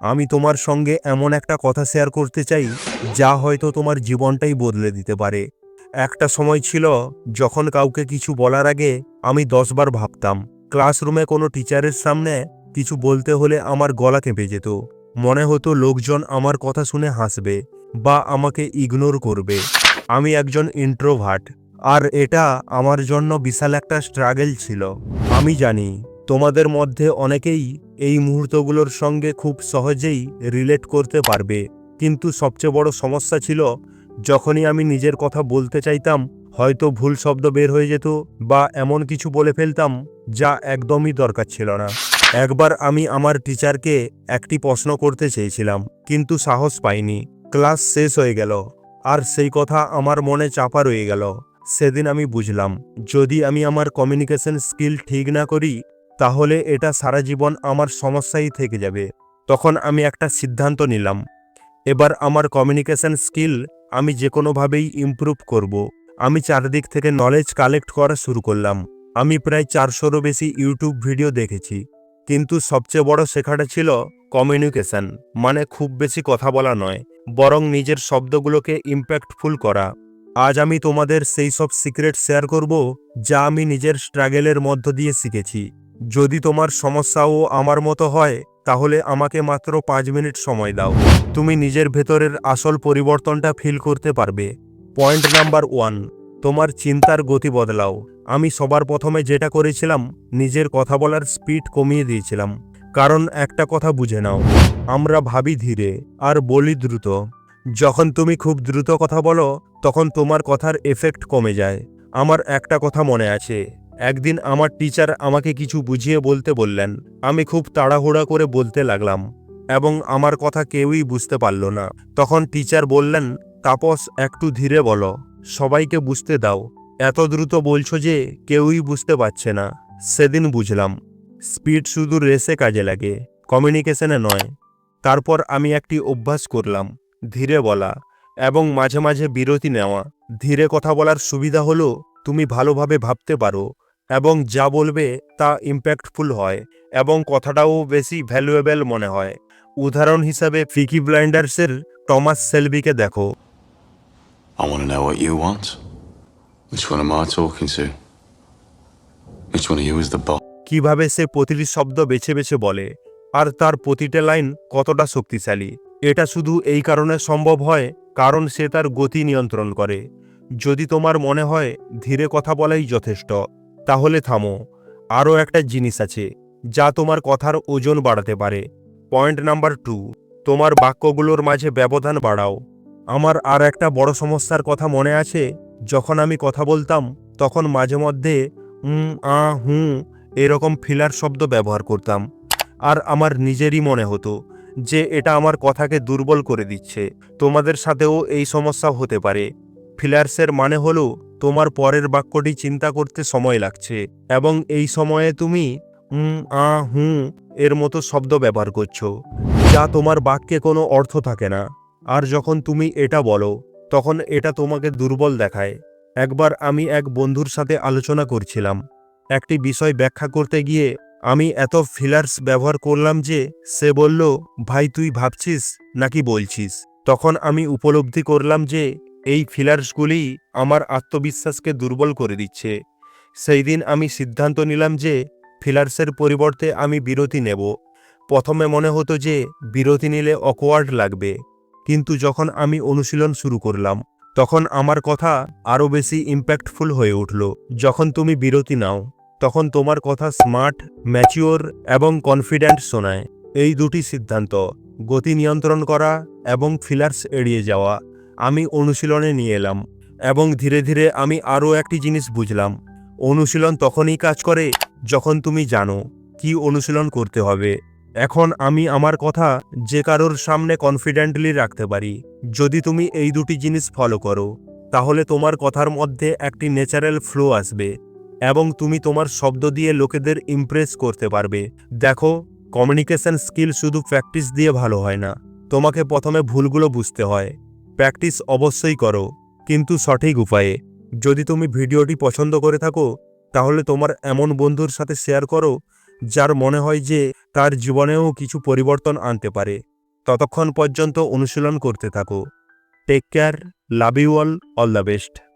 আমি তোমার সঙ্গে এমন একটা কথা শেয়ার করতে চাই যা হয়তো তোমার জীবনটাই বদলে দিতে পারে। একটা সময় ছিল যখন কাউকে কিছু বলার আগে আমি 10 বার ভাবতাম। ক্লাসরুমে কোনো টিচারের সামনে কিছু বলতে হলে আমার গলা কেঁপে যেত। মনে হতো লোকজন আমার কথা শুনে হাসবে বা আমাকে ইগনোর করবে। আমি একজন ইন্ট্রোভার্ট, আর এটা আমার জন্য বিশাল একটা স্ট্রাগল ছিল। আমি জানি তোমাদের মধ্যে অনেকেই এই মুহূর্তগুলোর সঙ্গে খুব সহজেই রিলেট করতে পারবে। কিন্তু সবচেয়ে বড় সমস্যা ছিল যখনই আমি নিজের কথা বলতে চাইতাম, হয়তো ভুল শব্দ বের হয়ে যেত বা এমন কিছু বলে ফেলতাম যা একদমই দরকার ছিল না। একবার আমি আমার টিচারকে একটি প্রশ্ন করতে চেয়েছিলাম, কিন্তু সাহস পাইনি। ক্লাস শেষ হয়ে গেল আর সেই কথা আমার মনে চাপা রয়ে গেল। সেদিন আমি বুঝলাম, যদি আমি আমার কমিউনিকেশন স্কিল ঠিক না করি তাহলে এটা সারা জীবন আমার সমস্যাই থেকে যাবে। তখন আমি একটা সিদ্ধান্ত নিলাম, এবার আমার কমিউনিকেশন স্কিল আমি যে কোনোভাবেই ইমপ্রুভ করব। আমি চারদিক থেকে নলেজ কালেক্ট করা শুরু করলাম। আমি প্রায় 400রও বেশি ইউটিউব ভিডিও দেখেছি, কিন্তু সবচেয়ে বড় শেখাটা ছিল কমিউনিকেশন মানে খুব বেশি কথা বলা নয়, বরং নিজের শব্দগুলোকে ইম্প্যাক্টফুল করা। আজ আমি তোমাদের সেই সব সিক্রেট শেয়ার করব যা আমি নিজের স্ট্রাগলের মধ্য দিয়ে শিখেছি। যদি তোমার সমস্যাও আমার মতো হয় তাহলে আমাকে মাত্র 5 মিনিট সময় দাও, তুমি নিজের ভেতরের আসল পরিবর্তনটা ফিল করতে পারবে। পয়েন্ট নাম্বার 1, তোমার চিন্তার গতি বদলাও। আমি সবার প্রথমে যেটা করেছিলাম, নিজের কথা বলার স্পিড কমিয়ে দিয়েছিলাম। কারণ একটা কথা বুঝে নাও, আমরা ভাবি ধীরে আর বলি দ্রুত। যখন তুমি খুব দ্রুত কথা বলো তখন তোমার কথার এফেক্ট কমে যায়। আমার একটা কথা মনে আছে, একদিন আমার টিচার আমাকে কিছু বুঝিয়ে বলতে বললেন। আমি খুব তাড়াহুড়া করে বলতে লাগলাম এবং আমার কথা কেউই বুঝতে পারল না। তখন টিচার বললেন, তাপস একটু ধীরে বলো, সবাইকে বুঝতে দাও। এত দ্রুত বলছো যে কেউই বুঝতে পারছে না। সেদিন বুঝলাম, স্পিড শুধু রেসে কাজে লাগে, কমিউনিকেশনে নয়। তারপর আমি একটি অভ্যাস করলাম, ধীরে বলা এবং মাঝে মাঝে বিরতি নেওয়া। ধীরে কথা বলার সুবিধা হলো তুমি ভালোভাবে ভাবতে পারো এবং যা বলবে তা ইম্প্যাক্টফুল হয় এবং কথাটাও বেশি ভ্যালুয়েবল মনে হয়। উদাহরণ হিসাবে পিকি ব্লাইন্ডার্সের টমাস শেলবিকে দেখো। I want to know what you want. Which one am I talking to? Which one of you is the boss? কিভাবে সে প্রতিটি শব্দ বেছে বেছে বলে আর তার প্রতিটা লাইন কতটা শক্তিশালী। এটা শুধু এই কারণে সম্ভব হয় কারণ সে তার গতি নিয়ন্ত্রণ করে। যদি তোমার মনে হয় ধীরে কথা বলাই যথেষ্ট, তাহলে থামো। আরও একটা জিনিস আছে যা তোমার কথার ওজন বাড়াতে পারে। পয়েন্ট নাম্বার 2, তোমার বাক্যগুলোর মাঝে ব্যবধান বাড়াও। আমার আর একটা বড় সমস্যার কথা মনে আছে, যখন আমি কথা বলতাম তখন মাঝে মধ্যে হুঁ এরকম ফিলার শব্দ ব্যবহার করতাম, আর আমার নিজেরই মনে হতো যে এটা আমার কথাকে দুর্বল করে দিচ্ছে। তোমাদের সাথেও এই সমস্যা হতে পারে। ফিলার্সের মানে হলো তোমার পরের বাক্যটি চিন্তা করতে সময় লাগছে এবং এই সময়ে তুমি হুঁ এর মতো শব্দ ব্যবহার করছো যা তোমার বাক্যে কোনো অর্থ থাকে না। আর যখন তুমি এটা বলো তখন এটা তোমাকে দুর্বল দেখায়। একবার আমি এক বন্ধুর সাথে আলোচনা করছিলাম, একটি বিষয় ব্যাখ্যা করতে গিয়ে আমি এত ফিলার্স ব্যবহার করলাম যে সে বলল, ভাই তুই ভাবছিস নাকি বলছিস। তখন আমি উপলব্ধি করলাম যে এই ফিলার্সগুলি আমার আত্মবিশ্বাসকে দুর্বল করে দিচ্ছে। সেই দিন আমি সিদ্ধান্ত নিলাম যে ফিলার্সের পরিবর্তে আমি বিরতি নেব। প্রথমে মনে হতো যে বিরতি নিলে অকওয়ার্ড লাগবে, কিন্তু যখন আমি অনুশীলন শুরু করলাম তখন আমার কথা আরও বেশি ইম্প্যাক্টফুল হয়ে উঠল। যখন তুমি বিরতি নাও তখন তোমার কথা স্মার্ট, ম্যাচিওর এবং কনফিডেন্ট শোনায়। এই দুটি সিদ্ধান্ত, গতি নিয়ন্ত্রণ করা এবং ফিলার্স এড়িয়ে যাওয়া, আমি অনুশীলনে নিয়ে এলাম এবং ধীরে ধীরে আমি আরও একটি জিনিস বুঝলাম, অনুশীলন তখনই কাজ করে যখন তুমি জানো কি অনুশীলন করতে হবে। এখন আমি আমার কথা যে কারোর সামনে কনফিডেন্টলি রাখতে পারি। যদি তুমি এই দুটি জিনিস ফলো করো তাহলে তোমার কথার মধ্যে একটি ন্যাচারাল ফ্লো আসবে এবং তুমি তোমার শব্দ দিয়ে লোকেদের ইমপ্রেস করতে পারবে। দেখো, কমিউনিকেশন স্কিল শুধু প্র্যাকটিস দিয়ে ভালো হয় না। তোমাকে প্রথমে ভুলগুলো বুঝতে হয়। প্র্যাকটিস অবশ্যই করো, কিন্তু সঠিক উপায়ে। যদি তুমি ভিডিওটি পছন্দ করে থাকো তাহলে তোমার এমন বন্ধুর সাথে শেয়ার করো যার মনে হয় যে তার জীবনেও কিছু পরিবর্তন আনতে পারে। ততক্ষণ পর্যন্ত অনুশীলন করতে থাকো। Take care, love you all the best.